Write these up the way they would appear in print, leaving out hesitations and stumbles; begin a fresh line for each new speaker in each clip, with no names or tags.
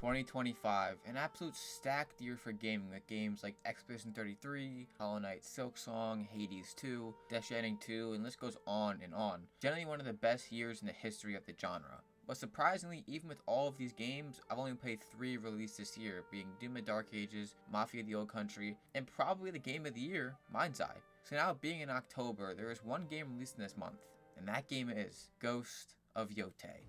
2025, an absolute stacked year for gaming with games like Expedition 33, Hollow Knight Silksong, Hades 2, Death Stranding 2, and the list goes on and on. Generally one of the best years in the history of the genre. But surprisingly, even with all of these games, I've only played 3 released this year, being Doom of Dark Ages, Mafia the Old Country, and probably the game of the year, Mind's Eye. So now being in October, there is one game released in this month, and that game is Ghost of Yotei.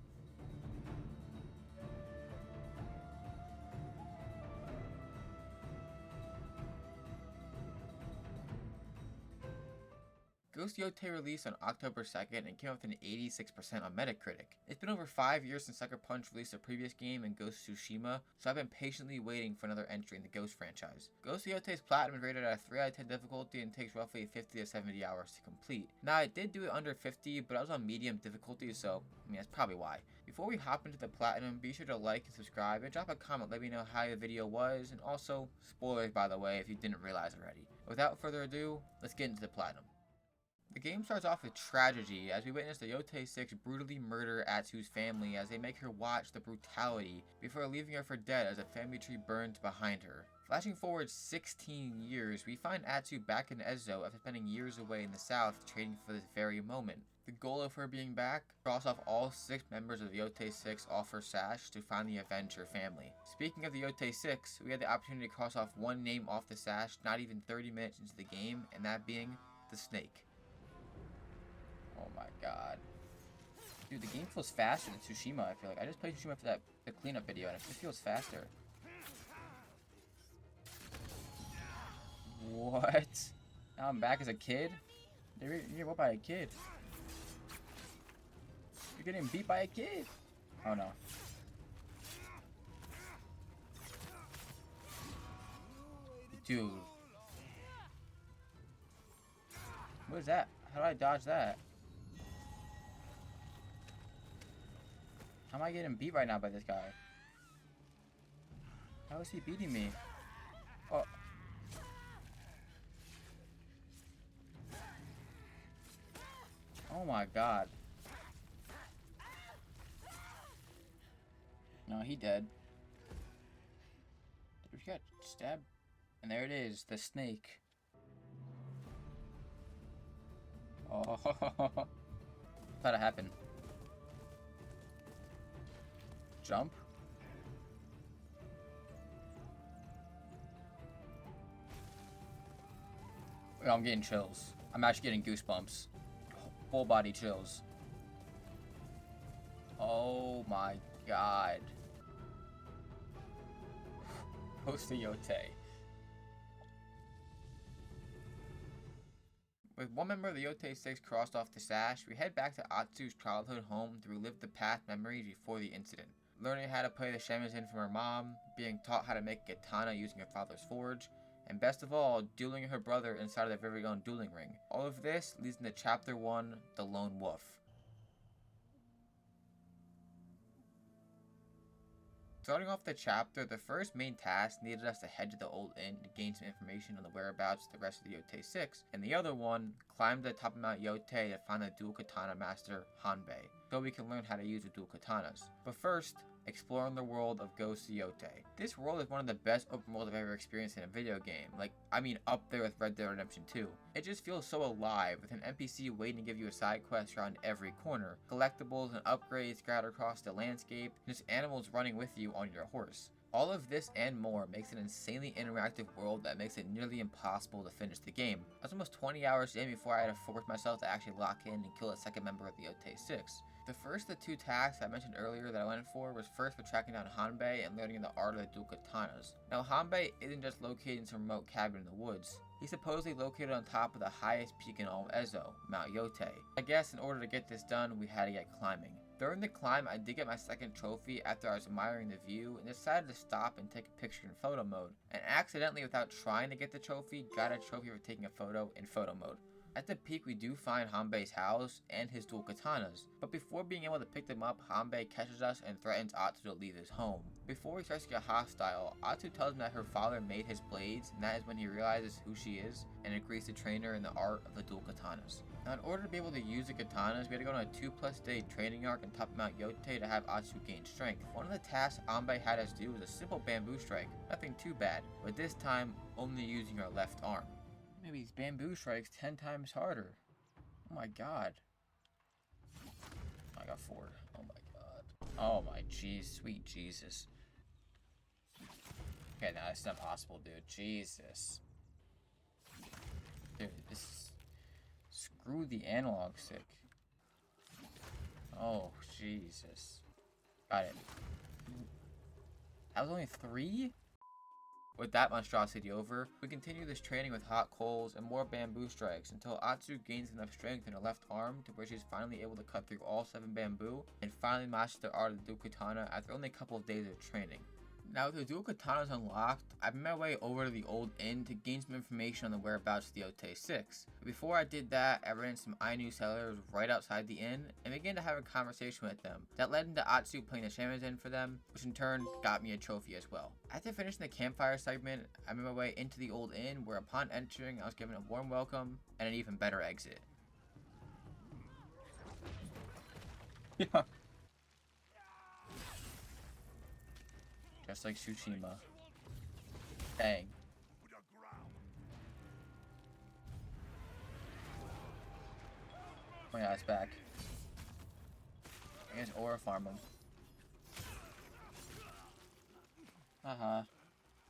Ghost of Yotei released on October 2nd and came out with an 86% on Metacritic. It's been over 5 years since Sucker Punch released their previous game in Ghost of Tsushima, so I've been patiently waiting for another entry in the Ghost franchise. Ghost of Yotei's Platinum is rated at a 3 out of 10 difficulty and takes roughly 50 to 70 hours to complete. Now I did do it under 50, but I was on medium difficulty, so that's probably why. Before we hop into the Platinum, be sure to like and subscribe and drop a comment, let me know how the video was, and also, spoilers by the way if you didn't realize already. Without further ado, let's get into the Platinum. The game starts off with tragedy as we witness the Yotei 6 brutally murder Atsu's family as they make her watch the brutality before leaving her for dead as a family tree burns behind her. Flashing forward 16 years, we find Atsu back in Ezo after spending years away in the south trading for this very moment. The goal of her being back, cross off all 6 members of the Yotei 6 off her sash to finally avenge her family. Speaking of the Yotei 6, we had the opportunity to cross off one name off the sash not even 30 minutes into the game, and that being the Snake. Oh my god. Dude, the game feels faster than Tsushima, I feel like. I just played Tsushima for the cleanup video and it just feels faster. What? Now I'm back as a kid? You're getting whooped by a kid. You're getting beat by a kid. Oh no. Dude. What is that? How do I dodge that? How am I getting beat right now by this guy? How is he beating me? Oh. Oh my god. No, he dead. We got stabbed. And there it is, the snake. Oh. Thought it happened. Jump. Oh, I'm getting chills. I'm actually getting goosebumps. Full body chills. Oh my god. Ghost of Yotei. With one member of the Yotei 6 crossed off the sash, we head back to Atsu's childhood home to relive the past memories before the incident. Learning how to play the shamisen from her mom, being taught how to make a katana using her father's forge, and best of all, dueling her brother inside of their very own dueling ring. All of this leads into Chapter 1, The Lone Wolf. Starting off the chapter, the first main task needed us to head to the old inn to gain some information on the whereabouts of the rest of the Yotei 6, and the other one, climb to the top of Mount Yotei to find the dual katana master, Hanbei, so we can learn how to use the dual katanas. But first, exploring the world of Ghost of Yotei. This world is one of the best open worlds I've ever experienced in a video game, up there with Red Dead Redemption 2. It just feels so alive, with an NPC waiting to give you a side quest around every corner, collectibles and upgrades scattered across the landscape, and just animals running with you on your horse. All of this and more makes an insanely interactive world that makes it nearly impossible to finish the game. I was almost 20 hours in before I had to force myself to actually lock in and kill a second member of the Yotei 6. The first of the 2 tasks I mentioned earlier that I went for was first for tracking down Hanbei and learning the art of the dual katanas. Now Hanbei isn't just located in some remote cabin in the woods. He's supposedly located on top of the highest peak in all of Ezo, Mount Yotei. I guess in order to get this done, we had to get climbing. During the climb, I did get my second trophy after I was admiring the view and decided to stop and take a picture in photo mode. And accidentally, without trying to get the trophy, got a trophy for taking a photo in photo mode. At the peak, we do find Hanbei's house and his dual katanas, but before being able to pick them up, Hanbei catches us and threatens Atsu to leave his home. Before he starts to get hostile, Atsu tells him that her father made his blades, and that is when he realizes who she is and agrees to train her in the art of the dual katanas. Now, in order to be able to use the katanas, we had to go on a 2+ day training arc on top of Mount Yotei to have Atsu gain strength. One of the tasks Enjoi had us do was a simple bamboo strike, nothing too bad, but this time only using our left arm. Maybe these bamboo strikes 10 times harder. Oh my god. I got 4. Oh my god. Oh my jeez, sweet Jesus. Okay, no, it's not possible, dude. Jesus. Dude, this is... Screw the analog stick. Oh, Jesus. Got it. That was only 3? With that monstrosity over, we continue this training with hot coals and more bamboo strikes until Atsu gains enough strength in her left arm to where she's finally able to cut through all 7 bamboo and finally master the art of the dual katana after only a couple of days of training. Now with the dual katanas unlocked, I made my way over to the old inn to gain some information on the whereabouts of the Yotei 6. But before I did that, I ran into some Ainu settlers right outside the inn and began to have a conversation with them. That led into Atsu playing the shamisen for them, which in turn got me a trophy as well. After finishing the campfire segment, I made my way into the old inn where upon entering I was given a warm welcome and an even better exit. Yeah. Just like Tsushima. Dang. Oh yeah, it's back. I guess aura farm him.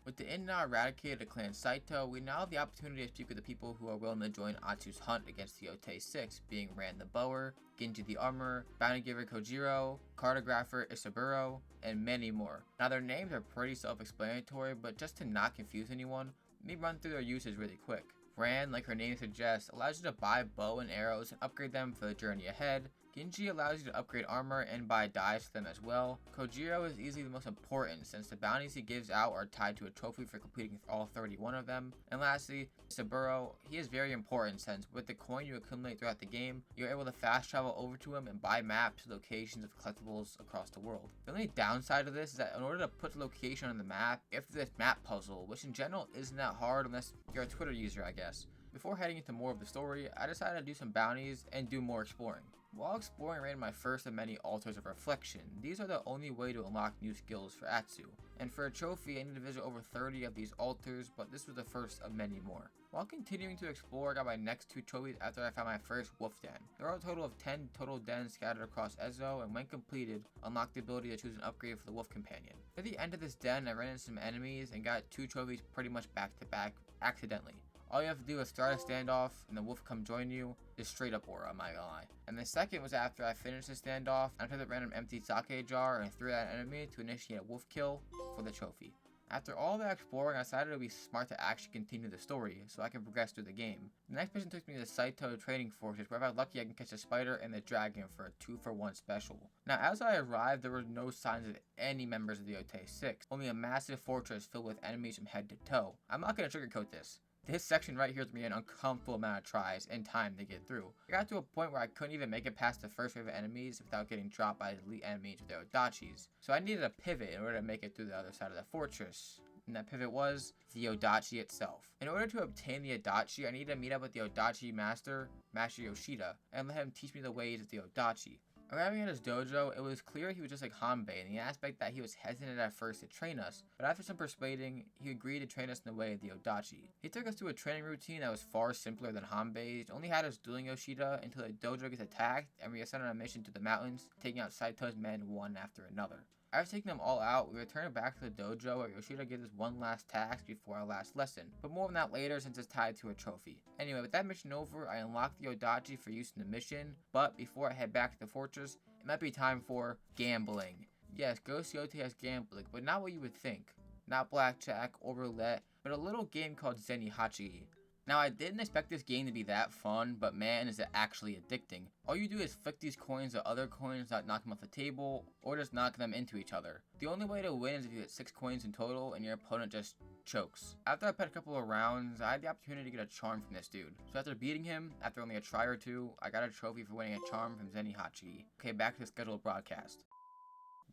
With the inn now eradicated to Clan Saito, we now have the opportunity to speak with the people who are willing to join Atsu's hunt against the Yotei 6, being Rand the Bower, Genji the Armor, Bounty Giver Kojiro, Cartographer Isaburo, and many more. Now their names are pretty self-explanatory, but just to not confuse anyone, let me run through their uses really quick. Rand, like her name suggests, allows you to buy bow and arrows and upgrade them for the journey ahead. Genji allows you to upgrade armor and buy dyes for them as well. Kojiro is easily the most important since the bounties he gives out are tied to a trophy for completing all 31 of them. And lastly, Saburo, he is very important since with the coin you accumulate throughout the game, you're able to fast travel over to him and buy maps to locations of collectibles across the world. The only downside of this is that in order to put the location on the map, you have to do this map puzzle, which in general isn't that hard unless you're a Twitter user, I guess. Before heading into more of the story, I decided to do some bounties and do more exploring. While exploring, I ran my first of many altars of reflection. These are the only way to unlock new skills for Atsu. And for a trophy, I need to visit over 30 of these altars, but this was the first of many more. While continuing to explore, I got my next 2 trophies after I found my first wolf den. There are a total of 10 total dens scattered across Ezo, and when completed, unlocked the ability to choose an upgrade for the wolf companion. At the end of this den, I ran into some enemies and got 2 trophies pretty much back to back, accidentally. All you have to do is start a standoff and the wolf come join you. Just straight up aura, I'm not gonna lie. And the second was after I finished the standoff, I took the random empty sake jar and threw at an enemy to initiate a wolf kill for the trophy. After all that exploring, I decided it would be smart to actually continue the story so I can progress through the game. The next mission took me to the Saito training forces where if I'm lucky I can catch a spider and the dragon for a 2-for-1 special. Now as I arrived, there were no signs of any members of the Yotei 6, only a massive fortress filled with enemies from head to toe. I'm not gonna sugarcoat this. This section right here is me an uncomfortable amount of tries and time to get through. I got to a point where I couldn't even make it past the first wave of enemies without getting dropped by the elite enemies with their Odachis. So I needed a pivot in order to make it through the other side of the fortress. And that pivot was the Odachi itself. In order to obtain the Odachi, I needed to meet up with the Odachi master, Master Yoshida, and let him teach me the ways of the Odachi. Arriving at his dojo, it was clear he was just like Hanbei in the aspect that he was hesitant at first to train us, but after some persuading, he agreed to train us in the way of the Odachi. He took us through a training routine that was far simpler than Hanbei's, only had us dueling Yoshida until the dojo gets attacked, and we are sent on a mission to the mountains, taking out Saito's men one after another. After taking them all out, we returned back to the dojo where Yoshida gives us one last task before our last lesson, but more on that later since it's tied to a trophy. Anyway, with that mission over, I unlocked the Odachi for use in the mission, but before I head back to the fortress, it might be time for gambling. Yes, Ghost of Yotei has gambling, but not what you would think. Not blackjack or roulette, but a little game called Zenihachi. Now, I didn't expect this game to be that fun, but man, is it actually addicting. All you do is flick these coins at other coins that knock them off the table, or just knock them into each other. The only way to win is if you hit 6 coins in total and your opponent just chokes. After I played a couple of rounds, I had the opportunity to get a charm from this dude. So after beating him, after only a try or 2, I got a trophy for winning a charm from Zenihachi. Okay, back to the scheduled broadcast.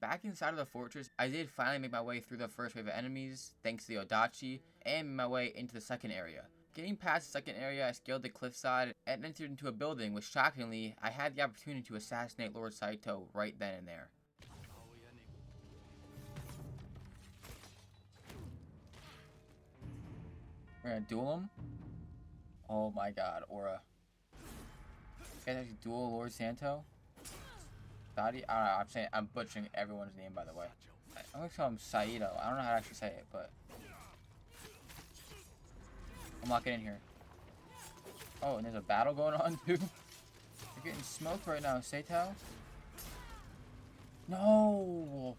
Back inside of the fortress, I did finally make my way through the first wave of enemies, thanks to the Odachi, and made my way into the second area. Getting past the second area, I scaled the cliffside and entered into a building, which shockingly, I had the opportunity to assassinate Lord Saito right then and there. We're gonna duel him? Oh my god, Aura. You guys actually duel Lord Santo? Dadi? I don't know, I'm butchering everyone's name, by the way. I'm gonna call him Saito. I don't know how to actually say it, but I'm locking in here. Oh, and there's a battle going on, dude. You're getting smoked right now, Saito. No!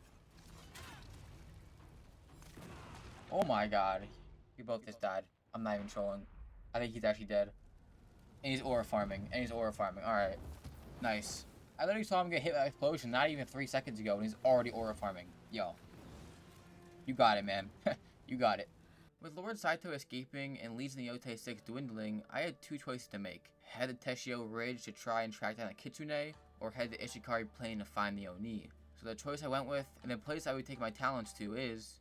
Oh my god. We both just died. I'm not even trolling. I think he's actually dead. And he's aura farming. Alright. Nice. I literally saw him get hit by an explosion not even 3 seconds ago, and he's already aura farming. Yo. You got it, man. You got it. With Lord Saito escaping and Legion of Yotei 6 dwindling, I had two choices to make. Head to Teshio Ridge to try and track down the Kitsune, or head to Ishikari Plain to find the Oni. So the choice I went with, and the place I would take my talents to is...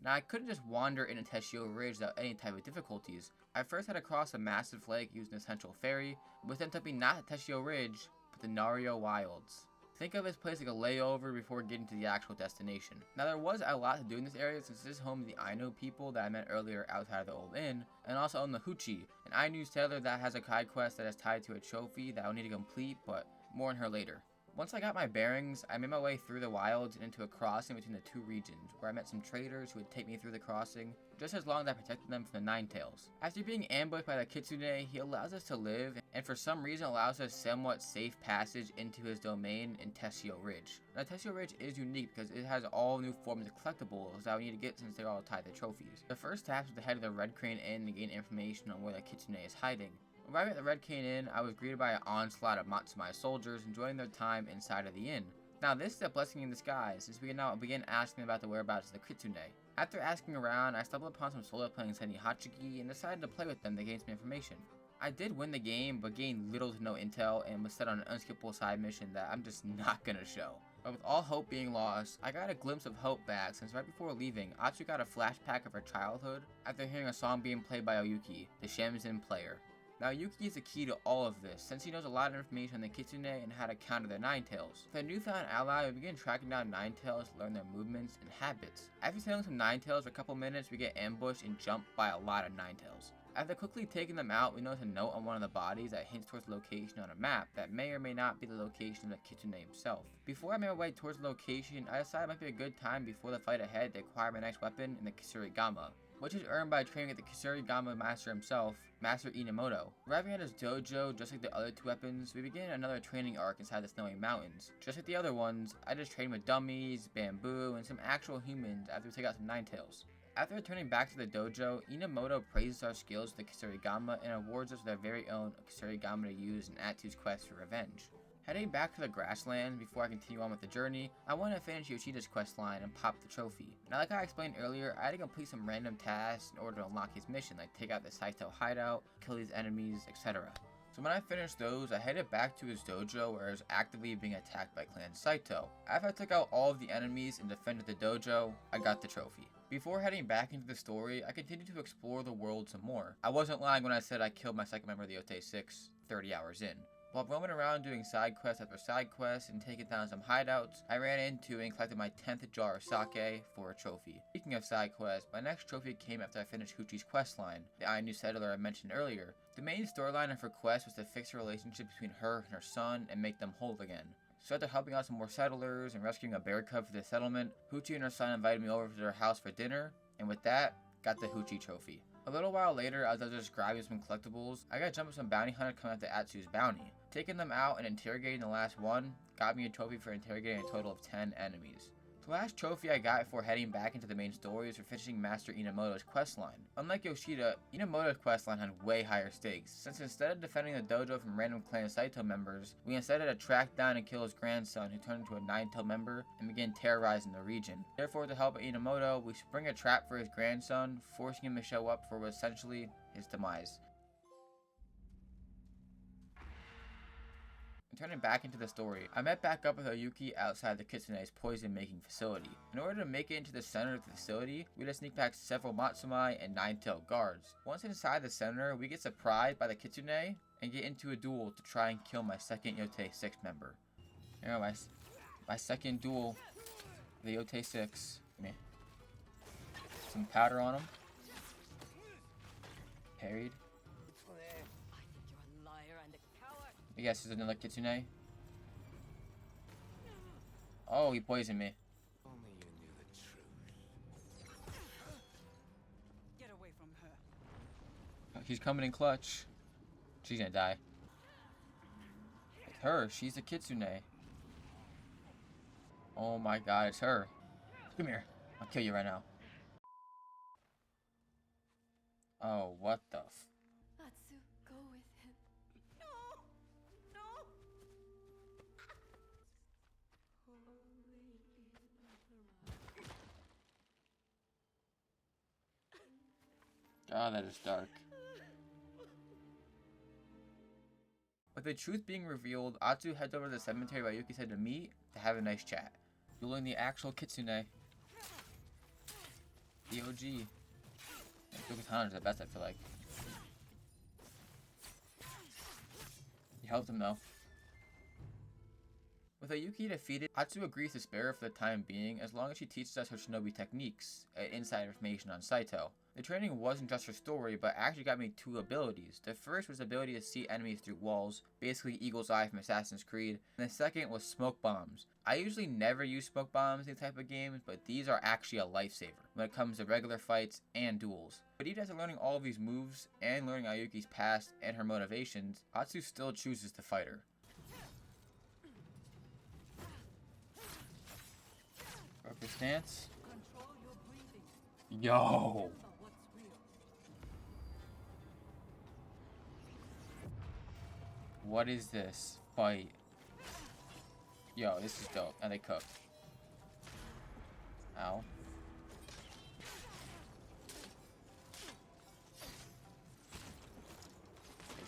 Now, I couldn't just wander into Teshio Ridge without any type of difficulties. I first had to cross a massive lake using a central ferry, which ended up being not Teshio Ridge, but the Nario Wilds. Think of this place like a layover before getting to the actual destination. Now, there was a lot to do in this area since this is home to the Ainu people that I met earlier outside of the old inn, and also on the Huchi, an Ainu sailor that has a side quest that is tied to a trophy that I'll need to complete, but more on her later. Once I got my bearings, I made my way through the wilds and into a crossing between the two regions, where I met some traders who would take me through the crossing, just as long as I protected them from the Ninetales. After being ambushed by the Kitsune, he allows us to live, and for some reason allows us somewhat safe passage into his domain in Teshio Ridge. Now, Teshio Ridge is unique because it has all new forms of collectibles that we need to get since they're all tied to trophies. The first task was to head to the Red Crane Inn to gain information on where the Kitsune is hiding. Arriving at the Red Cane Inn, I was greeted by an onslaught of Matsumai soldiers enjoying their time inside of the inn. Now, this is a blessing in disguise, since we can now begin asking about the whereabouts of the Kitsune. After asking around, I stumbled upon some solo playing Senni Hachiki and decided to play with them to gain some information. I did win the game, but gained little to no intel and was set on an unskippable side mission that I'm just not gonna show. But with all hope being lost, I got a glimpse of hope back since right before leaving, Atsu got a flashback of her childhood after hearing a song being played by Oyuki, the Shenzhen player. Now, Yuki is the key to all of this, since he knows a lot of information on the Kitsune and how to counter their Ninetales. With a newfound ally, we begin tracking down Ninetales to learn their movements and habits. After sailing some Ninetales for a couple minutes, we get ambushed and jumped by a lot of Ninetales. After quickly taking them out, we notice a note on one of the bodies that hints towards the location on a map that may or may not be the location of the Kitsune himself. Before I made my way towards the location, I decided it might be a good time before the fight ahead to acquire my next weapon in the Kisurigama, which is earned by training at the Kisurigama master himself, Master Inamoto. Arriving at his dojo, just like the other two weapons, we begin another training arc inside the snowy mountains. Just like the other ones, I just train with dummies, bamboo, and some actual humans after we take out some Ninetales. After returning back to the dojo, Inamoto praises our skills with the Kisurigama and awards us with our very own Kisurigama to use in Atsu's quest for revenge. Heading back to the grassland before I continue on with the journey, I want to finish Yoshida's questline and pop the trophy. Now, like I explained earlier, I had to complete some random tasks in order to unlock his mission, like take out the Saito hideout, kill these enemies, etc. So when I finished those, I headed back to his dojo where I was actively being attacked by Clan Saito. After I took out all of the enemies and defended the dojo, I got the trophy. Before heading back into the story, I continued to explore the world some more. I wasn't lying when I said I killed my second member of the Yotei 6 30 hours in. While roaming around doing side quest after side quest and taking down some hideouts, I ran into and collected my 10th jar of sake for a trophy. Speaking of side quests, my next trophy came after I finished Huchi's questline, the Ainu settler I mentioned earlier. The main storyline of her quest was to fix the relationship between her and her son and make them whole again. So after helping out some more settlers and rescuing a bear cub for the settlement, Huchi and her son invited me over to their house for dinner, and with that, got the Huchi trophy. A little while later, as I was just grabbing some collectibles, I got jumped with some bounty hunters coming after Atsu's bounty. Taking them out and interrogating the last one got me a trophy for interrogating a total of 10 enemies. The last trophy I got before heading back into the main story was for finishing Master Inamoto's questline. Unlike Yoshida, Inamoto's questline had way higher stakes, since instead of defending the dojo from random Clan Saito members, we instead had to track down and kill his grandson who turned into a Nine-tailed member and began terrorizing the region. Therefore, to help Inamoto, we spring a trap for his grandson, forcing him to show up for what essentially his demise. turning back into the story, I met back up with Oyuki outside the Kitsune's poison-making facility. In order to make it into the center of the facility, we had to sneak past several Matsumai and nine-tailed guards. Once inside the center, we get surprised by the Kitsune and get into a duel to try and kill my second Yotei 6 member. Here, my second duel, the Yotei 6. Some powder on him. Parried. Yes, there's another Kitsune. Oh, he poisoned me.
Only you knew the truth.
Get away from her.
He's coming in clutch. She's gonna die. It's her. She's a Kitsune. Oh my god, it's her. Come here. I'll kill you right now. Oh, what the f...
Atsu, go with him.
No! No!
God, that is dark. With the truth being revealed, Atsu heads over to the cemetery where Yuki said to meet to have a nice chat. Dueling the actual Kitsune. The OG. Katana's the best, I feel like. He helped him though. With Oyuki defeated, Atsu agrees to spare her for the time being as long as she teaches us her shinobi techniques and inside information on Saito. The training wasn't just her story, but actually got me 2 abilities. The first was the ability to see enemies through walls, basically Eagle's Eye from Assassin's Creed, and the second was smoke bombs. I usually never use smoke bombs in these type of games, but these are actually a lifesaver when it comes to regular fights and duels. But even after learning all of these moves and learning Oyuki's past and her motivations, Atsu still chooses to fight her. Broke his stance. Yo! What is this fight? Yo, this is dope. And they cook. Ow.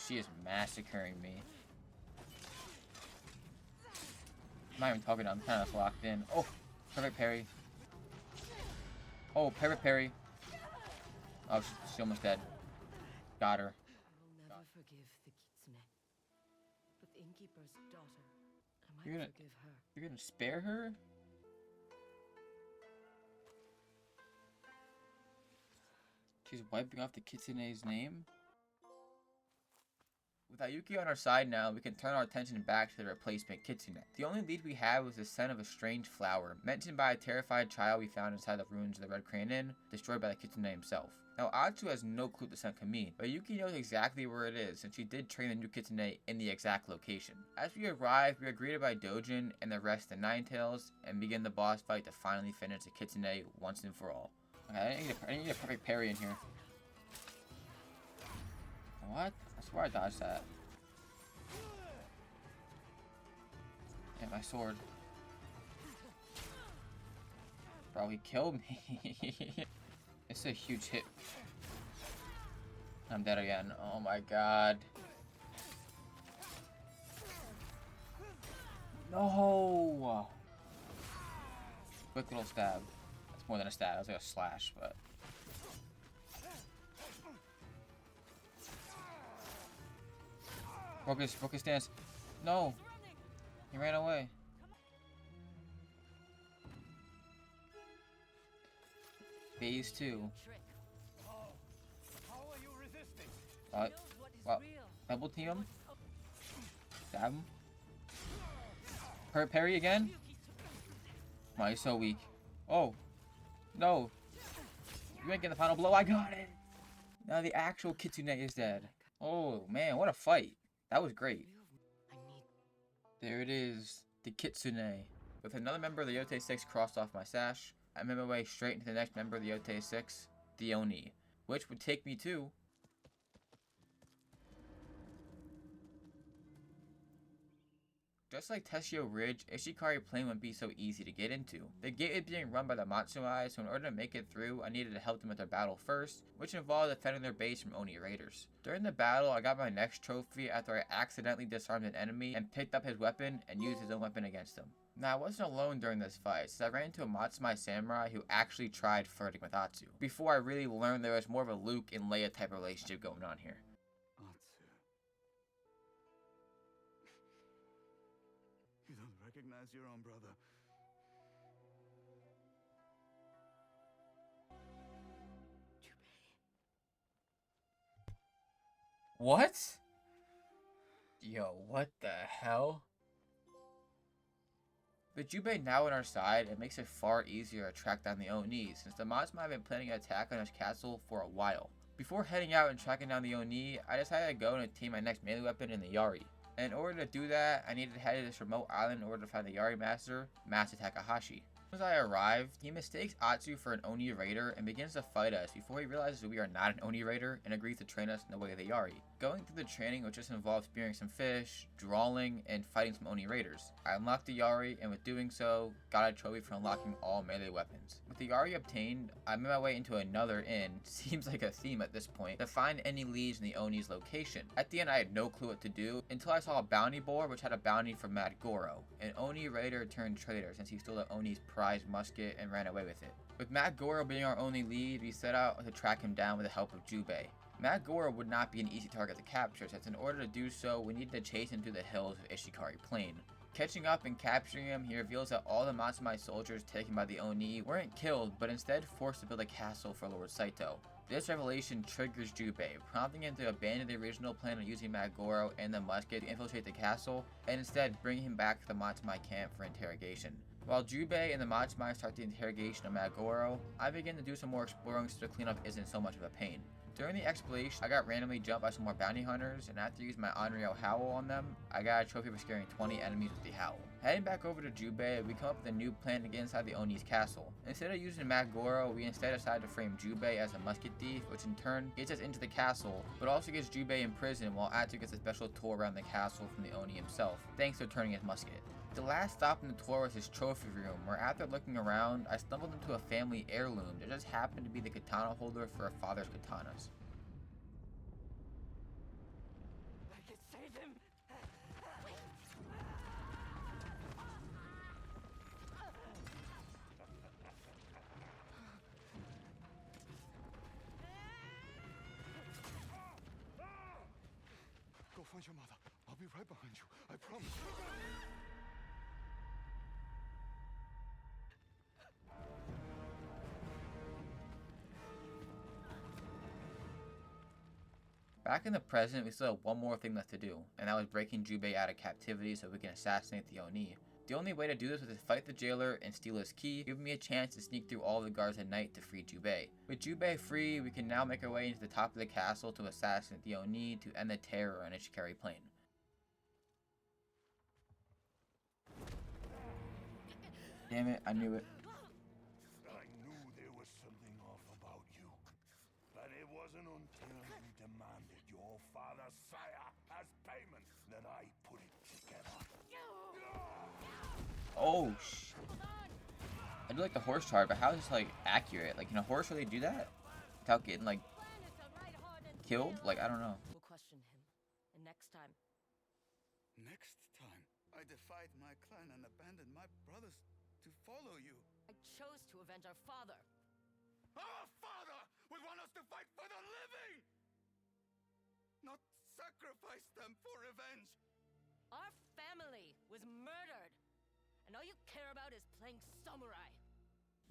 She is massacring me. I'm not even talking, I'm kind of locked in. Oh, perfect parry. Oh, perfect parry. Oh, she's almost dead. Got her.
I will never forgive the Kitsune. But the innkeeper's daughter, I
You're
might
gonna-
forgive her.
You're gonna spare her? She's wiping off the Kitsune's name? With Ayuki on our side now, we can turn our attention back to the replacement Kitsune. The only lead we had was the scent of a strange flower, mentioned by a terrified child we found inside the ruins of the Red Crane Inn, destroyed by the Kitsune himself. Now, Atsu has no clue what the scent can mean, but Yuki knows exactly where it is, since she did train the new Kitsune in the exact location. As we arrive, we are greeted by Dojin and the rest of the Ninetales, and begin the boss fight to finally finish the Kitsune once and for all. Okay, I need a perfect parry in here. What? I swear I dodged that. Yeah, my sword. Bro, he killed me. It's a huge hit. I'm dead again. Oh my god. No! Quick little stab. That's more than a stab. It was like a slash, but... Broke his stance. No! He ran away. Phase 2.
How are you resisting?
Well, double team him. Stab him. Parry again? Why, he's so weak. Oh. No. You ain't getting the final blow. I got it. Now the actual Kitsune is dead. Oh, man. What a fight. That was great. There it is. The Kitsune. With another member of the Yotei 6 crossed off my sash, I made my way straight into the next member of the Yotei 6, the Oni, which would take me to... Just like Teshio Ridge, Ishikari Plain wouldn't be so easy to get into. The gate is being run by the Matsuai, so in order to make it through, I needed to help them with their battle first, which involved defending their base from Oni raiders. During the battle, I got my next trophy after I accidentally disarmed an enemy and picked up his weapon and used his own weapon against him. Now, I wasn't alone during this fight, so I ran into a Matsumai samurai who actually tried flirting with Atsu, before I really learned there was more of a Luke and Leia type of relationship going on here.
Atsu. You don't recognize your own brother.
What? Yo, what the hell? With Jubei now on our side, it makes it far easier to track down the Oni, since the Matsumai have been planning an attack on his castle for a while. Before heading out and tracking down the Oni, I decided to go and obtain my next melee weapon in the Yari. And in order to do that, I needed to head to this remote island in order to find the Yari master, Master Takahashi. As I arrived, he mistakes Atsu for an Oni raider and begins to fight us before he realizes that we are not an Oni raider and agrees to train us in the way of the Yari. Going through the training, which just involves spearing some fish, drawling, and fighting some Oni raiders. I unlocked the Yari, and with doing so, got a trophy for unlocking all melee weapons. With the Yari obtained, I made my way into another inn, seems like a theme at this point, to find any leads in the Oni's location. At the end, I had no clue what to do, until I saw a bounty board which had a bounty for Mad Goro, an Oni raider turned traitor since he stole the Oni's prized musket and ran away with it. With Mad Goro being our only lead, we set out to track him down with the help of Jubei. Mad Goro would not be an easy target to capture, since in order to do so, we needed to chase him through the hills of Ishikari Plain. Catching up and capturing him, he reveals that all the Matsumai soldiers taken by the Oni weren't killed, but instead forced to build a castle for Lord Saito. This revelation triggers Jubei, prompting him to abandon the original plan of using Mad Goro and the musket to infiltrate the castle, and instead bring him back to the Matsumai camp for interrogation. While Jubei and the Matsumai start the interrogation of Mad Goro, I begin to do some more exploring so the cleanup isn't so much of a pain. During the exploration, I got randomly jumped by some more bounty hunters, and after using my Onryo Howl on them, I got a trophy for scaring 20 enemies with the Howl. Heading back over to Jubei, we come up with a new plan to get inside the Oni's castle. Instead of using Mad Goro, we instead decide to frame Jubei as a musket thief, which in turn gets us into the castle, but also gets Jubei in prison while Atsu gets a special tour around the castle from the Oni himself, thanks to turning his musket. The last stop in the tour was his trophy room, where after looking around, I stumbled into a family heirloom that just happened to be the katana holder for her father's katanas.
I can save him!
Go find your mother. I'll be right behind you. I promise.
Back in the present, we still have one more thing left to do, and that was breaking Jubei out of captivity so we can assassinate the Oni. The only way to do this was to fight the jailer and steal his key, giving me a chance to sneak through all the guards at night to free Jubei. With Jubei free, we can now make our way into the top of the castle to assassinate the Oni to end the terror on Ishikari Plain. Damn it, I knew it.
I knew there was something off about you. But it wasn't until you demanded your father's sire as payment that I put it together.
Oh, I do like the horse charge, but how is this, like, accurate? Like, can a horse really do that? Without getting, like, killed? Like, I don't know.
We'll question him. And next time,
Next time, I defied my clan and abandoned my brothers to follow you.
I chose to avenge our father.
Our father would want us to fight for the living! Not sacrifice them for revenge!
Our family was murdered. And all you care about is playing samurai.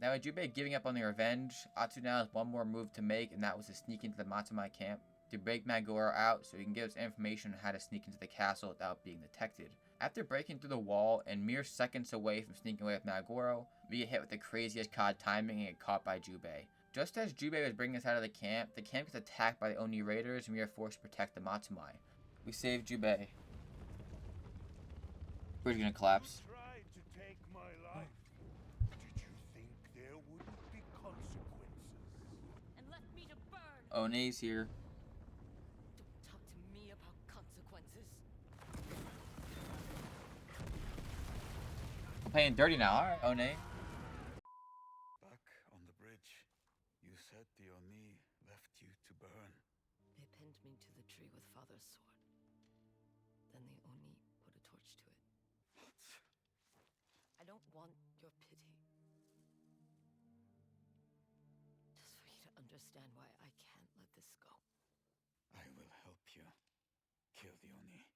Now, with Jubei giving up on the revenge, Atsu now has one more move to make, and that was to sneak into the Matsumai camp to break Mad Goro out so he can give us information on how to sneak into the castle without being detected. After breaking through the wall and mere seconds away from sneaking away with Mad Goro, we get hit with the craziest COD timing and get caught by Jubei. Just as Jubei was bringing us out of the camp gets attacked by the Oni raiders and we are forced to protect the Matsumai. We save Jubei. Bridge gonna collapse.
Tried to take my life. Did you think there wouldn't be consequences?
And left me to burn.
One's here.
Don't talk to me about consequences.
playing dirty now. Alright, One.
Back on the bridge, you said the Oni left you to burn.
They pinned me to the tree with Father's sword. Then the Oni put a torch to it.
What?
I don't want your pity. Just for you to understand why I can't let this go.
I will help you kill the Oni.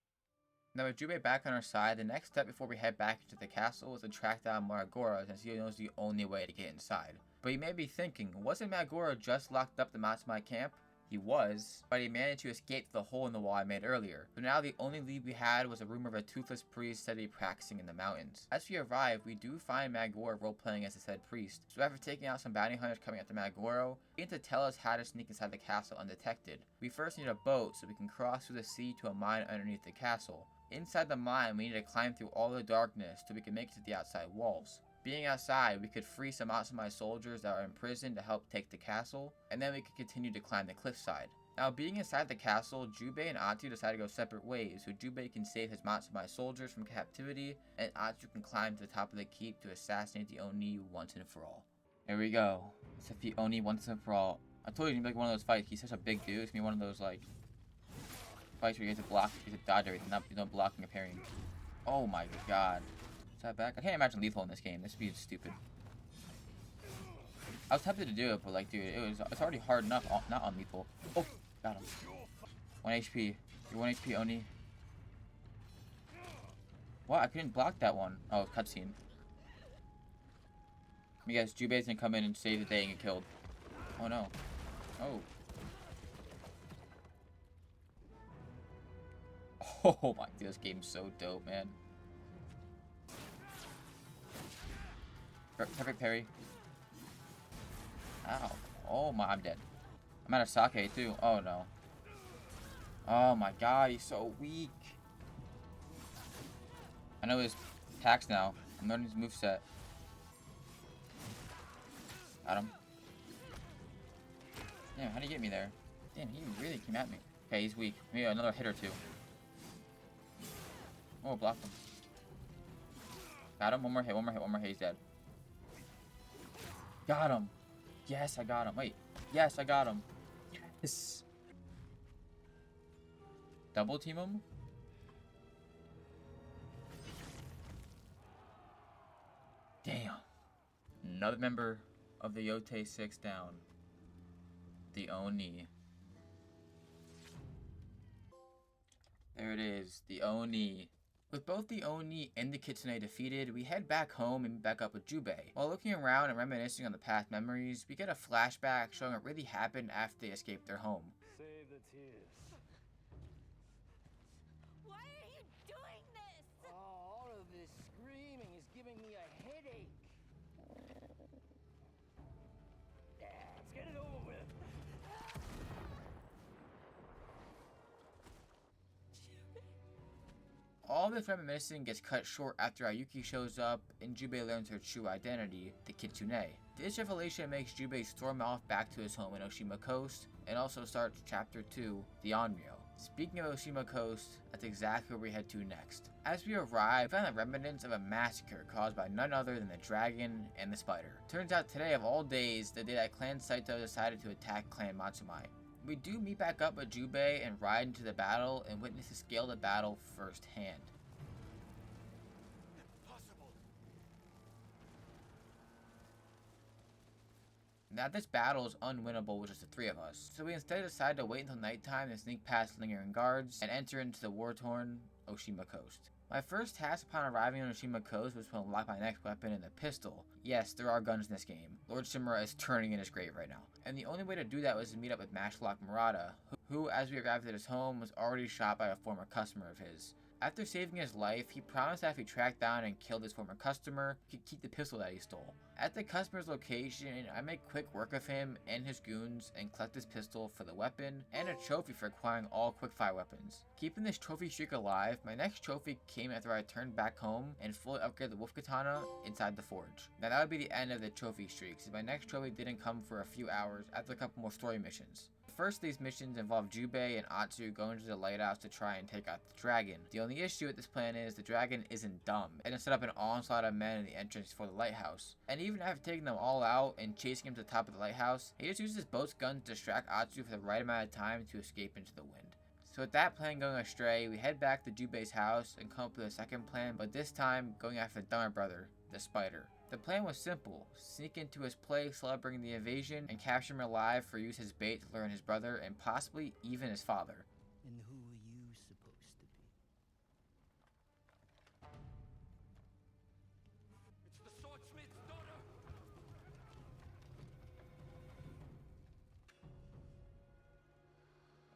Now with Jubei back on our side, the next step before we head back into the castle is to track down Maragora, since he knows the only way to get inside. But you may be thinking, wasn't Maragora just locked up the Matsumai camp? He was, but he managed to escape the hole in the wall I made earlier. So now the only lead we had was a rumor of a toothless priest said to be practicing in the mountains. As we arrive, we do find Magora role-playing as the said priest. So after taking out some bounty hunters coming after Magoro, he begins to tell us how to sneak inside the castle undetected. We first need a boat so we can cross through the sea to a mine underneath the castle. Inside the mine, we need to climb through all the darkness so we can make it to the outside walls. Being outside, we could free some Matsumai soldiers that are in prison to help take the castle, and then we could continue to climb the cliffside. Now, being inside the castle, Jubei and Atsu decide to go separate ways, so Jubei can save his Matsumai soldiers from captivity, and Atsu can climb to the top of the keep to assassinate the Oni once and for all. Here we go. Let's defeat Oni once and for all. I told you it's gonna be like one of those fights. He's such a big dude. It's gonna be one of those like fights where you have to block, you have to dodge everything, not blocking or parrying. Oh my god. Is that back? I can't imagine lethal in this game. This would be stupid. I was tempted to do it, but like, dude, it's already hard enough not on lethal. Oh, got him. 1 HP. You're 1 HP, Oni. What? I couldn't block that one. Oh, cutscene. I guess Jubei's gonna come in and save the day and get killed. Oh no. Oh. Oh my, dude, this game's so dope, man. Perfect parry. Ow. Oh my, I'm dead. I'm out of sake too. Oh no. Oh my god, he's so weak. I know his attacks now. I'm learning his moveset. Got him. Damn, how'd he get me there? Damn, he really came at me. Okay, he's weak. Maybe another hit or two. Oh, blocked him. Got him. One more hit, he's dead. Got him. Yes, I got him. Wait. Yes, I got him. Yes. Double team him? Damn. Another member of the Yotei 6 down. The Oni. There it is. The Oni. With both the Oni and the Kitsune defeated, we head back home and meet back up with Jubei. While looking around and reminiscing on the past memories, we get a flashback showing what really happened after they escaped their home.
Save the tears.
Why are you doing this?
Oh, all of this screaming is giving me a headache. Let's get it over with.
All this reminiscing gets cut short after Ayuki shows up and Jubei learns her true identity, the Kitsune. This revelation makes Jubei storm off back to his home in Oshima Coast, and also starts Chapter 2, the Onryo. Speaking of Oshima Coast, that's exactly where we head to next. As we arrive, we find the remnants of a massacre caused by none other than the dragon and the spider. Turns out today of all days, the day that Clan Saito decided to attack Clan Matsumai. We do meet back up with Jubei and ride into the battle and witness the scale of the battle firsthand.
Impossible.
Now this battle is unwinnable with just the three of us, so we instead decide to wait until nighttime and sneak past lingering guards and enter into the war-torn Oshima Coast. My first task upon arriving on Oshima Coast was to unlock my next weapon in the pistol. Yes, there are guns in this game. Lord Shimura is turning in his grave right now. And the only way to do that was to meet up with Matchlock Murata, who, as we arrived at his home, was already shot by a former customer of his. After saving his life, he promised that if he tracked down and killed his former customer, he could keep the pistol that he stole. At the customer's location, I make quick work of him and his goons and collect his pistol for the weapon and a trophy for acquiring all quickfire weapons. Keeping this trophy streak alive, my next trophy came after I turned back home and fully upgraded the wolf katana inside the forge. Now that would be the end of the trophy streak, since my next trophy didn't come for a few hours after a couple more story missions. first of these missions involve Jubei and Atsu going to the lighthouse to try and take out the dragon. The only issue with this plan is the dragon isn't dumb, and it set up an onslaught of men in the entrance for the lighthouse. And even after taking them all out and chasing him to the top of the lighthouse, he just uses his boat's gun to distract Atsu for the right amount of time to escape into the wind. So with that plan going astray, we head back to Jubei's house and come up with a second plan, but this time going after the dumber brother, the spider. The plan was simple: sneak into his place, celebrating the invasion, and capture him alive for use as bait to lure in his brother and possibly even his father.
And who are you supposed to be?
It's the swordsmith's daughter!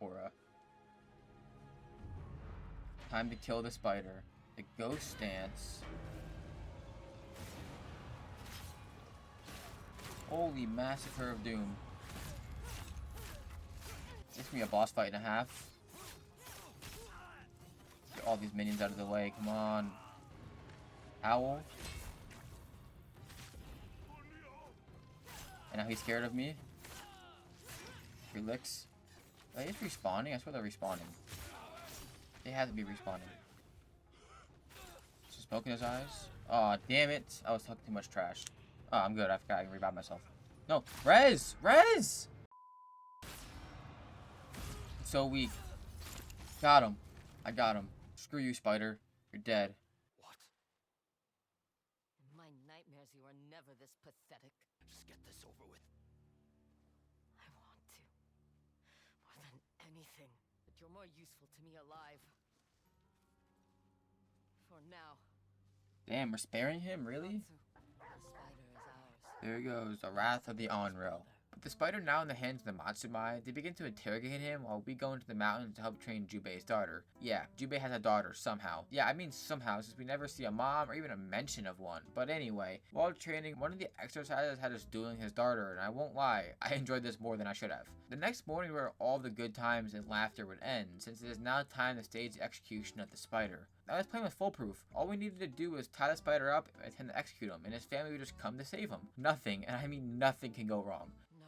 Aura. Time to kill the spider. The ghost stance. Holy massacre of doom. This is gonna be a boss fight and a half. Get all these minions out of the way, come on. Owl. And now he's scared of me. Relix. Are they just respawning? I swear they're respawning. They have to be respawning. Is there smoke in his eyes? Aw, damn it. I was talking too much trash. Oh, I'm good. I forgot I can revive myself. No. Rez! Rez! So weak. Got him. I got him. Screw you, spider. You're dead.
What?
In my nightmares, you are never this pathetic.
Just get this over with.
I want to. More than anything. But you're more useful to me alive. For now.
Damn, we're sparing him? Really?
Atsu, the spider is ours.
There he goes. The Wrath of the Onryo. With the spider now in the hands of the Matsumai, they begin to interrogate him while we go into the mountains to help train Jubei's daughter. Yeah, Jubei has a daughter, somehow. Yeah, I mean somehow, since we never see a mom or even a mention of one. But anyway, while training, one of the exercises had us dueling his daughter, and I won't lie, I enjoyed this more than I should have. The next morning where all the good times and laughter would end, since it is now time to stage the execution of the spider. Now this plan was foolproof. All we needed to do was tie the spider up and attempt to execute him, and his family would just come to save him. Nothing, and I mean nothing, can go wrong.
No,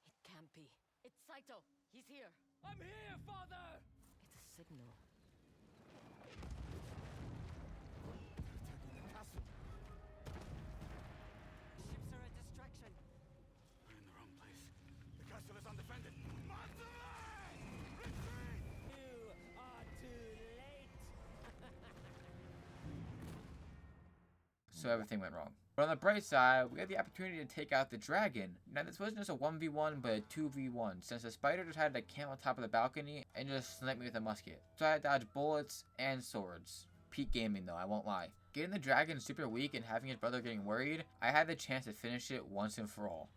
it can't be. It's Saito. He's here.
I'm here, father!
It's a signal.
Ships are a distraction.
We're in the wrong place. The castle is undefended. Matsumai! Retreat!
You are too late.
So everything went wrong. But on the bright side, we had the opportunity to take out the dragon. Now this wasn't just a 1v1, but a 2v1, since the spider just had to camp on top of the balcony and just snipe me with a musket. So I had to dodge bullets and swords. Peak gaming though, I won't lie. Getting the dragon super weak and having his brother getting worried, I had the chance to finish it once and for all.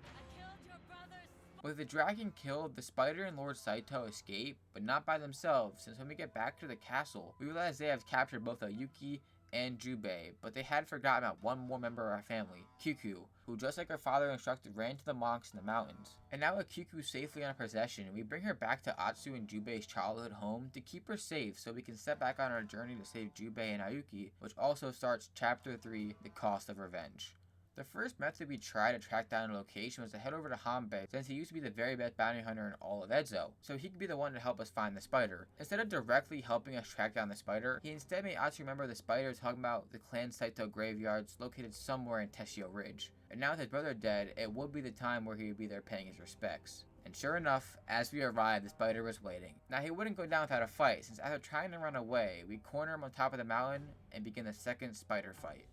I killed your brothers.
With the dragon killed, the spider and Lord Saito escape, but not by themselves, since when we get back to the castle, we realize they have captured both Ayuki and Jubei, but they had forgotten about one more member of our family, Kyuku, who just like her father instructed ran to the monks in the mountains. And now with Kyuku safely in our possession, we bring her back to Atsu and Jubei's childhood home to keep her safe so we can set back on our journey to save Jubei and Ayuki, which also starts Chapter 3, The Cost of Revenge. The first method we tried to track down a location was to head over to Hanbei, since he used to be the very best bounty hunter in all of Edzo, so he could be the one to help us find the spider. Instead of directly helping us track down the spider, he instead made Atsu remember the spider talking about the clan Saito graveyards located somewhere in Teshio Ridge. And now with his brother dead, it would be the time where he would be there paying his respects. And sure enough, as we arrived, the spider was waiting. Now he wouldn't go down without a fight, since after trying to run away, we corner him on top of the mountain and begin the second spider fight.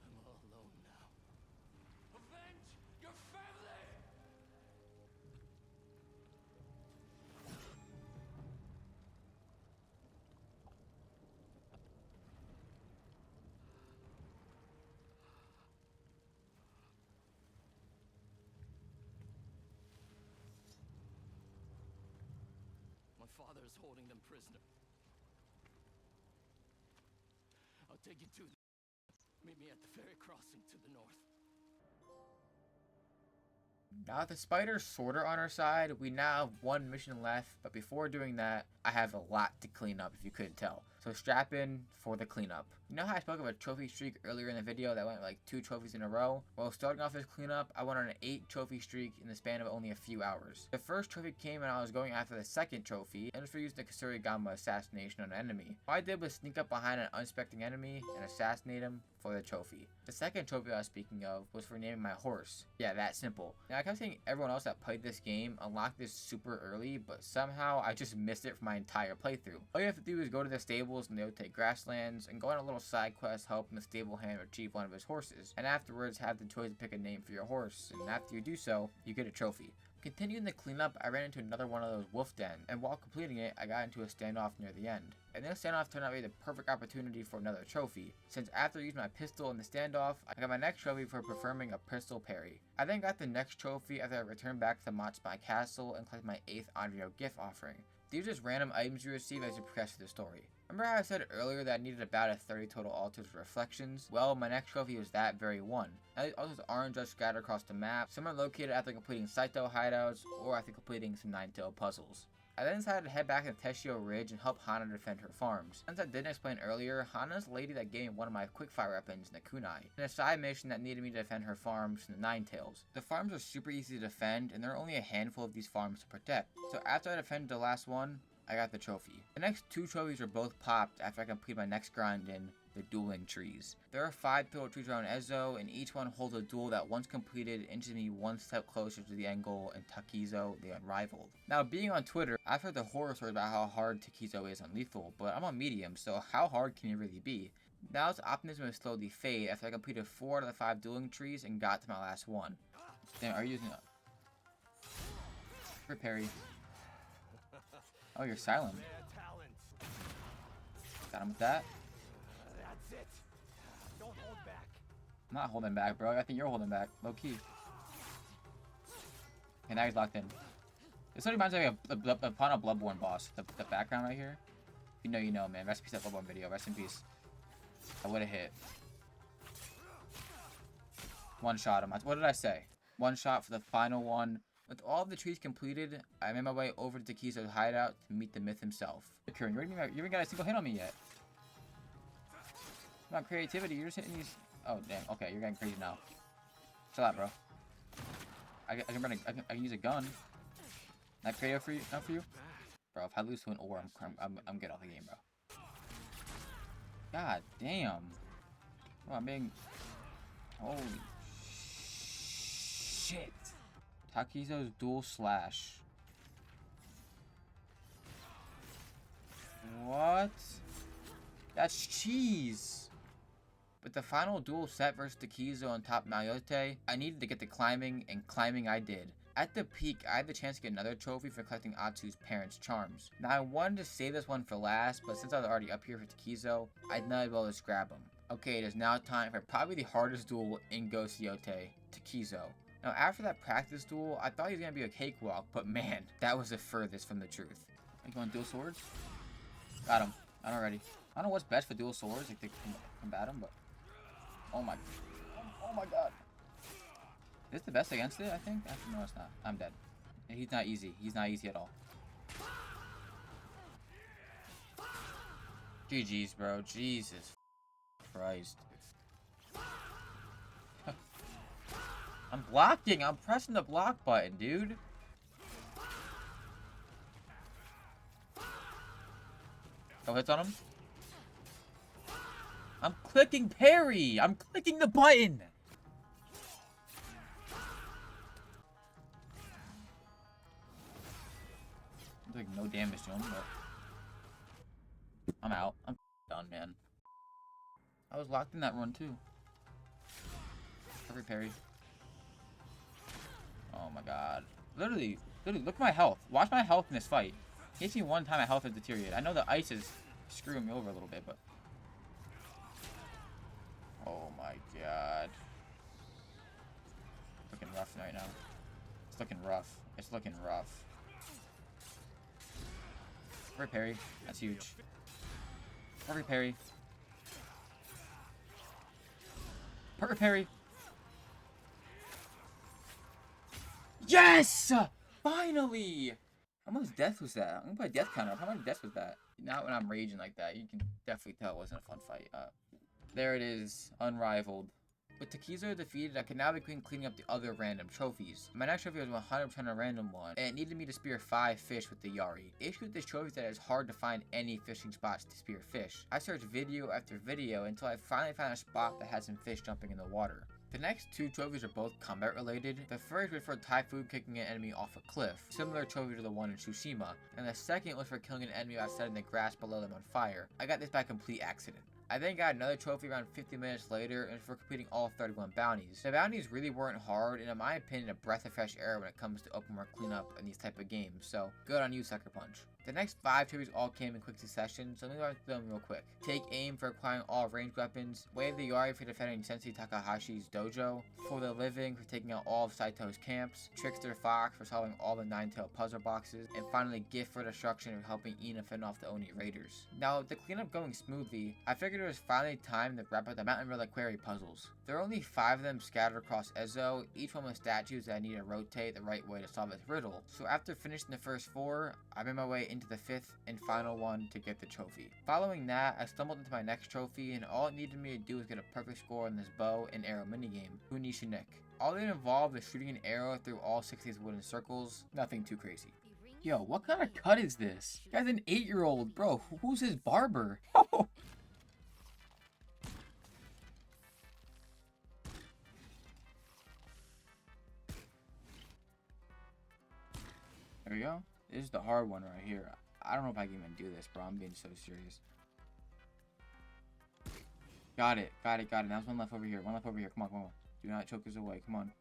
I'm all alone now. Avenge your family!
father is holding them prisoner. I'll take you to the... Meet me at the ferry crossing to the north.
Now the spider's sorta on our side, we now have one mission left, but before doing that, I have a lot to clean up if you couldn't tell. So strap in for the cleanup. You know how I spoke of a trophy streak earlier in the video that went like 2 trophies in a row? Well, starting off this cleanup, I went on an 8 trophy streak in the span of only a few hours. The first trophy came when I was going after the second trophy, and it was for using the Kasurigama assassination on an enemy. What I did was sneak up behind an unsuspecting enemy and assassinate him for the trophy. The second trophy I was speaking of was for naming my horse. Yeah, that simple. Now I kept saying everyone else that played this game unlocked this super early, but somehow I just missed it for my entire playthrough. All you have to do is go to the stables in the Yotei grasslands and go on a little side quest helping the stable hand retrieve one of his horses, and afterwards have the choice to pick a name for your horse, and after you do so, you get a trophy. Continuing the cleanup, I ran into another one of those wolf dens, and while completing it, I got into a standoff near the end. And this standoff turned out to be the perfect opportunity for another trophy, since after using my pistol in the standoff, I got my next trophy for performing a pistol parry. I then got the next trophy after I returned back to the Matsubai Castle and collected my 8th Andrio gift offering. These are just random items you receive as you progress through the story. Remember how I said earlier that I needed about a 30 total altars of reflections? Well, my next trophy was that very one. Now these altars aren't just scattered across the map. Some are located after completing Saito hideouts or after completing some Nine-tailed puzzles. I then decided to head back to Teshio Ridge and help Hana defend her farms. Since I didn't explain earlier, Hana's the lady that gave me one of my quickfire weapons, the kunai, and a side mission that needed me to defend her farms from the Nine-tails. The farms are super easy to defend, and there are only a handful of these farms to protect. So after I defended the last one, I got the trophy. The next 2 trophies were both popped after I completed my next grind in the dueling trees. There are 5 total trees around Ezo, and each one holds a duel that once completed inches me one step closer to the end goal in Takizo the Unrivaled. Now, being on Twitter, I've heard the horror stories about how hard Takizo is on lethal, but I'm on medium, so how hard can it really be? Now its optimism has slowly faded after I completed 4 out of the 5 dueling trees and got to my last one. Damn, are you using a... For parry. Oh, you're silent. Got him with that.
That's it. Don't hold back.
I'm not holding back, bro. I think you're holding back. Low key. Okay, now he's locked in. This one reminds me of upon a Bloodborne boss. The background right here. You know, man. Rest in peace, that Bloodborne video. Rest in peace. I would have hit. One shot him. What did I say? One shot for the final one. With all of the trees completed, I made my way over to Takizo's hideout to meet the myth himself. Kieran, you haven't got a single hit on me yet. Come on, creativity. You're just hitting these. Oh, damn. Okay, you're getting crazy now. Chill out, bro. I can use a gun. Not creative for you? Not for you? Bro, if I lose to an ore, I'm good off the game, bro. God damn. Oh, I'm being... Holy shit. Takizo's dual slash. What? That's cheese. With the final duel set versus Takizo on top Yotei, I needed to get to climbing, and climbing I did. At the peak, I had the chance to get another trophy for collecting Atsu's parents' charms. Now I wanted to save this one for last, but since I was already up here for Takizo, I'd not be able to grab him. Okay, it is now time for probably the hardest duel in Ghost of Yotei, Takizo. Now after that practice duel, I thought he was going to be a cakewalk, but man, that was the furthest from the truth. Are you going dual swords? Got him. I'm already. I don't know what's best for dual swords, like to combat him, but... Oh my god. Is this the best against it, I think? Actually, no, it's not. I'm dead. He's not easy. He's not easy at all. GG's, bro. Jesus Christ. I'm blocking. I'm pressing the block button, dude. Go hits on him. I'm clicking parry. I'm clicking the button. I'm doing no damage to him, but I'm out. I'm done, man. I was locked in that run too. Perfect parry. Oh my god. Literally, look at my health. Watch my health in this fight. He hits me one time, my health has deteriorated. I know the ice is screwing me over a little bit, but... Oh my god. It's looking rough right now. It's looking rough. It's looking rough. Perfect parry. That's huge. Perfect parry. Perfect parry. Yes! Finally! How much death was that? I'm gonna put a death counter up. How much death was that? Not when I'm raging like that. You can definitely tell it wasn't a fun fight. There it is. Unrivaled. With Takizo defeated, I could now begin cleaning up the other random trophies. My next trophy was 100% a random one, and it needed me to spear 5 fish with the Yari. The issue with this trophy is that it's hard to find any fishing spots to spear fish. I searched video after video until I finally found a spot that had some fish jumping in the water. The next 2 trophies are both combat related. The first was for Typhoon kicking an enemy off a cliff, similar trophy to the one in Tsushima, and the second was for killing an enemy by setting the grass below them on fire. I got this by complete accident. I then got another trophy around 50 minutes later, and for completing all 31 bounties. The bounties really weren't hard, and in my opinion, a breath of fresh air when it comes to open world cleanup in these type of games, so good on you, Sucker Punch. The next 5 trophies all came in quick succession, so let me go through them real quick. Take aim for acquiring all ranged weapons, wave the Yari for defending Sensei Takahashi's dojo, for the living for taking out all of Saito's camps, Trickster Fox for solving all the 9-tailed puzzle boxes, and finally Gift for destruction for helping Ina fend off the Oni raiders. Now, with the cleanup going smoothly, I figured it was finally time to wrap up the Mountain Reliquary puzzles. There are only 5 of them scattered across Ezo, each one with statues that I need to rotate the right way to solve its riddle. So after finishing the first 4, I made my way into the 5th and final one to get the trophy. Following that, I stumbled into my next trophy, and all it needed me to do was get a perfect score on this bow and arrow minigame, Hunishinik. All it involved was shooting an arrow through all 6 of these wooden circles, nothing too crazy. Yo, what kind of cut is this? This guy's an 8-year-old, bro. Who's his barber? There we go. This is the hard one right here. I don't know if I can even do this, bro. I'm being so serious. Got it. Got it. Got it. Now there's one left over here. One left over here. Come on, come on. Do not choke us away. Come on.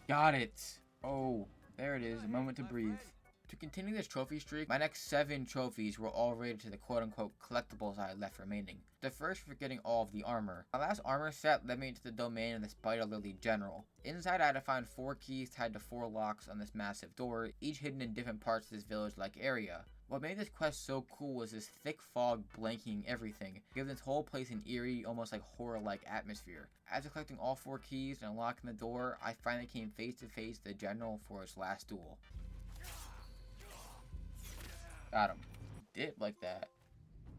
Got it. Oh, there it is. A moment to breathe. To continue this trophy streak, my next 7 trophies were all rated to the quote-unquote collectibles I had left remaining. The first for getting all of the armor. My last armor set led me into the domain of the Spider Lily General. Inside, I had to find 4 keys tied to 4 locks on this massive door, each hidden in different parts of this village-like area. What made this quest so cool was this thick fog blanking everything, giving this whole place an eerie, almost like horror-like atmosphere. After collecting all 4 keys and unlocking the door, I finally came face to face with the General for his last duel. Got him. Did like that.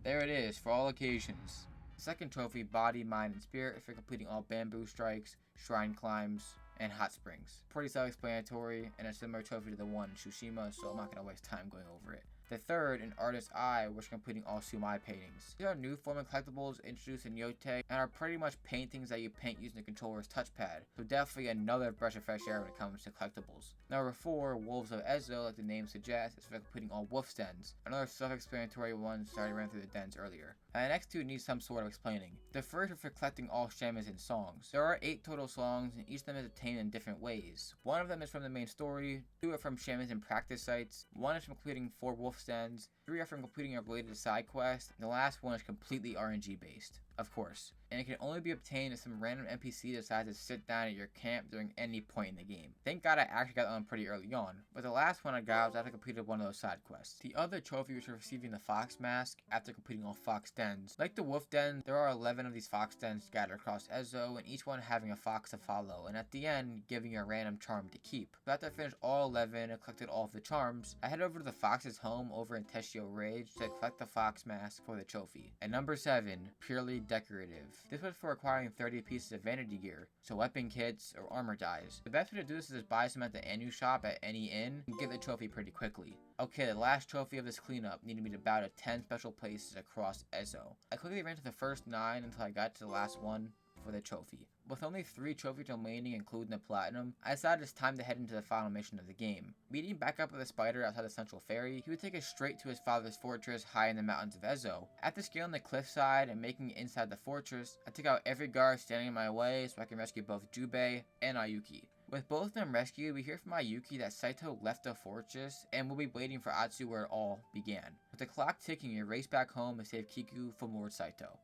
There it is, for all occasions. Second trophy, Body, Mind, and Spirit, for completing all bamboo strikes, shrine climbs, and hot springs. Pretty self-explanatory, and a similar trophy to the one in Tsushima, so I'm not going to waste time going over it. The third, an Artist's Eye, which is completing all Sumai paintings. These are new form of collectibles introduced in Yotei, and are pretty much paintings that you paint using the controller's touchpad, so definitely another breath of fresh air when it comes to collectibles. Number 4, Wolves of Ezo, like the name suggests, is for completing all wolf dens, another self-explanatory one started running through the dens earlier. And the next 2 need some sort of explaining. The first is for collecting all shamans and songs. There are 8 total songs, and each of them is obtained in different ways. 1 of them is from the main story, 2 are from shamans and practice sites, 1 is from completing 4 wolf dens, 3 are from completing a related side quest, and the last one is completely RNG based. Of course. And it can only be obtained if some random NPC decides to sit down at your camp during any point in the game. Thank God I actually got that one pretty early on, but the last one I got was after I completed one of those side quests. The other trophy was for receiving the fox mask after completing all fox dens. Like the wolf den, there are 11 of these fox dens scattered across Ezo, and each one having a fox to follow, and at the end, giving you a random charm to keep. So after I finished all 11 and collected all of the charms, I head over to the fox's home over in Teshio Rage to collect the fox mask for the trophy. And number 7, purely decorative. This was for acquiring 30 pieces of vanity gear, so weapon kits or armor dies. The best way to do this is just buy some at the Anu shop at any inn and get the trophy pretty quickly. Okay, the last trophy of this cleanup needed me to bow to 10 special places across Ezo. I quickly ran to the first 9 until I got to the last one for the trophy. With only 3 trophies remaining, including the platinum, I decided it's time to head into the final mission of the game. Meeting back up with a spider outside the central ferry, he would take us straight to his father's fortress high in the mountains of Ezo. After scaling the cliffside and making it inside the fortress, I took out every guard standing in my way so I can rescue both Jubei and Ayuki. With both of them rescued, we hear from Ayuki that Saito left the fortress and will be waiting for Atsu where it all began. With the clock ticking, we race back home to save Kiku from Lord Saito.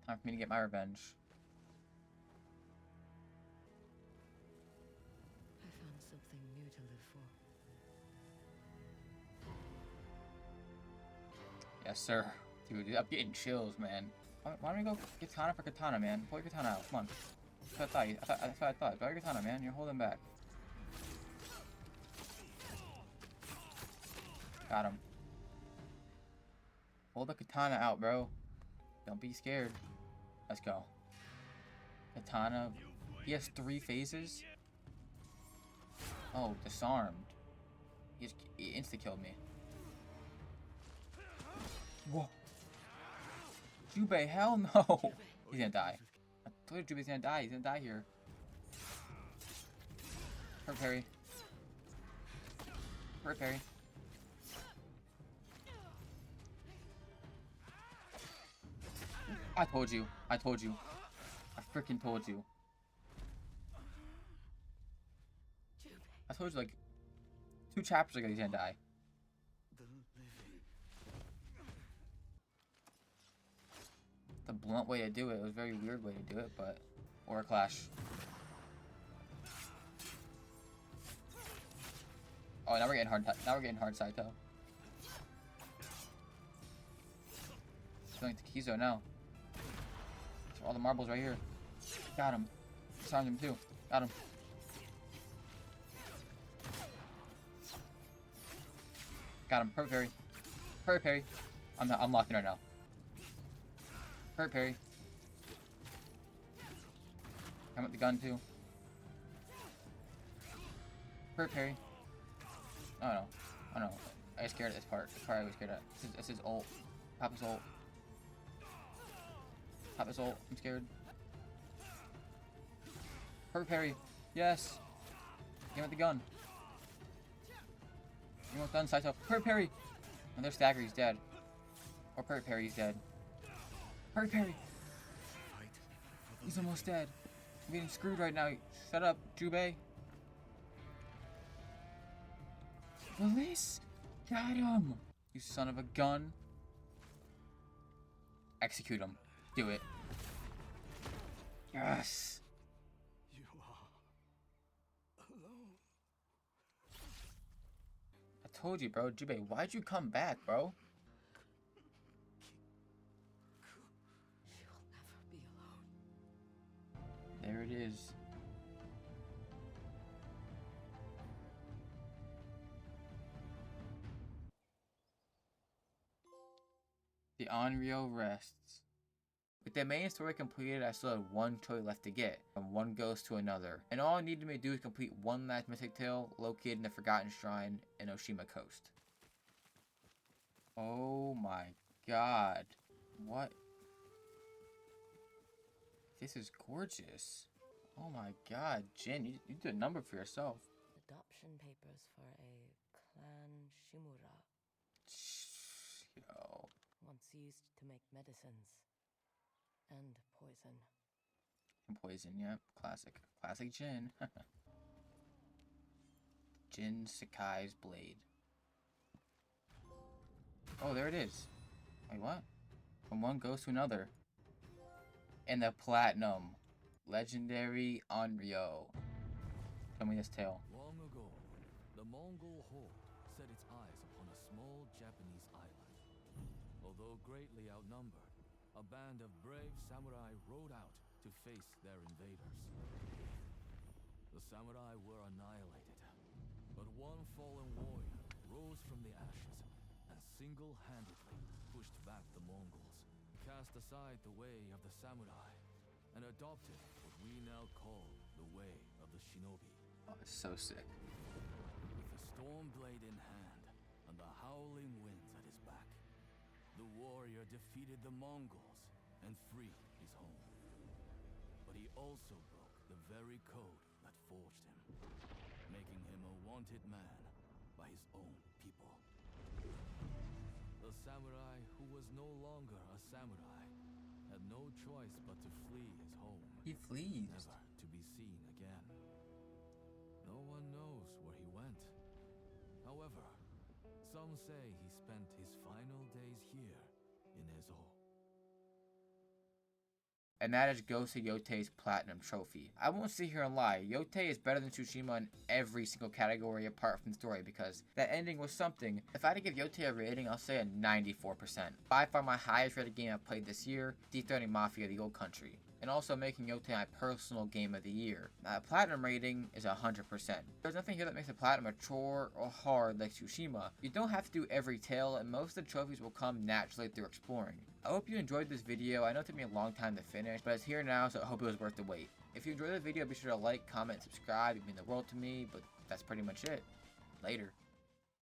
Time for me to get my revenge.
I found something new to live for.
Yes, sir. Dude, I'm getting chills, man. Why don't we go katana for katana, man? Pull your katana out. Come on. That's what I thought. Go your katana, man. You're holding back. Got him. Pull the katana out, bro. Don't be scared. Let's go. Katana. He has 3 phases. Oh, disarmed. He insta-killed me. Whoa. Jubei, hell no. He's gonna die. I told you Jubei's gonna die. He's gonna die here. Hurt parry. Hurt parry. I told you. I told you. I freaking told you. I told you like 2 chapters ago he's gonna die. The blunt way to do it. It was a very weird way to do it, but or a clash. Oh, now we're getting hard. Now we're getting hard side toe. Going to Kizo now. So all the marbles right here. Got him. Disarmed him too. Got him. Got him. Perfect parry. Perfect parry. I'm locking right now. Perfect parry. Come with the gun too. Perfect parry. Oh no. Oh no. I was scared of this part. This part I was scared of. This is ult. Pop his ult. Pop his ult. I'm scared. Perfect parry. Yes. Get with the gun. You almost done, Saito. Perfect parry. Another stagger, he's dead. Or perfect parry, he's dead. Perfect parry. He's almost dead. I'm getting screwed right now. Shut up, Jubei. Release. Got him. You son of a gun. Execute him. Do it. Yes.
You are alone.
I told you, bro. Jubei, why'd you come back, bro?
You'll never be alone.
There it is. The Onryo rests. With the main story completed, I still had 1 choice left to get, from one ghost to another. And all I needed me to do is complete one last mystic tale located in the Forgotten Shrine in Oshima Coast. Oh my god. What? This is gorgeous. Oh my god, Jin, you did a number for yourself.
Adoption papers for a clan Shimura,
Yo.
once used to make medicines and poison.
And poison, yeah. Classic. Classic Jin. Jin Sakai's blade. Oh, there it is. Wait, what? From one ghost to another. And the platinum. Legendary Onryo. Tell me this tale.
Long ago, the Mongol horde set its eyes upon a small Japanese island. Although greatly outnumbered, a band of brave samurai rode out to face their invaders. The samurai were annihilated, but one fallen warrior rose from the ashes and single-handedly pushed back the Mongols, cast aside the way of the samurai, and adopted what we now call the way of the shinobi.
Oh, it's so sick.
With the storm blade in hand and the howling winds at his back, the warrior defeated the Mongols and freed his home. But he also broke the very code that forged him, making him a wanted man by his own people. The samurai who was no longer a samurai had no choice but to flee his home.
He flees.
Never to be seen again. No one knows where he went. However, some say he spent his final days here in Ezo.
and that is Ghost of Yotei's Platinum Trophy. I won't sit here and lie, Yotei is better than Tsushima in every single category apart from the story, because that ending was something. If I had to give Yotei a rating, I'll say a 94%. By far my highest rated game I've played this year, dethroning Mafia the Old Country, and also making Yotei my personal game of the year. My platinum rating is 100%. There's nothing here that makes a platinum a chore or hard like Tsushima. You don't have to do every tale, and most of the trophies will come naturally through exploring. I hope you enjoyed this video. I know it took me a long time to finish, but it's here now, so I hope it was worth the wait. If you enjoyed the video, be sure to like, comment, subscribe. It means the world to me, but that's pretty much it. Later.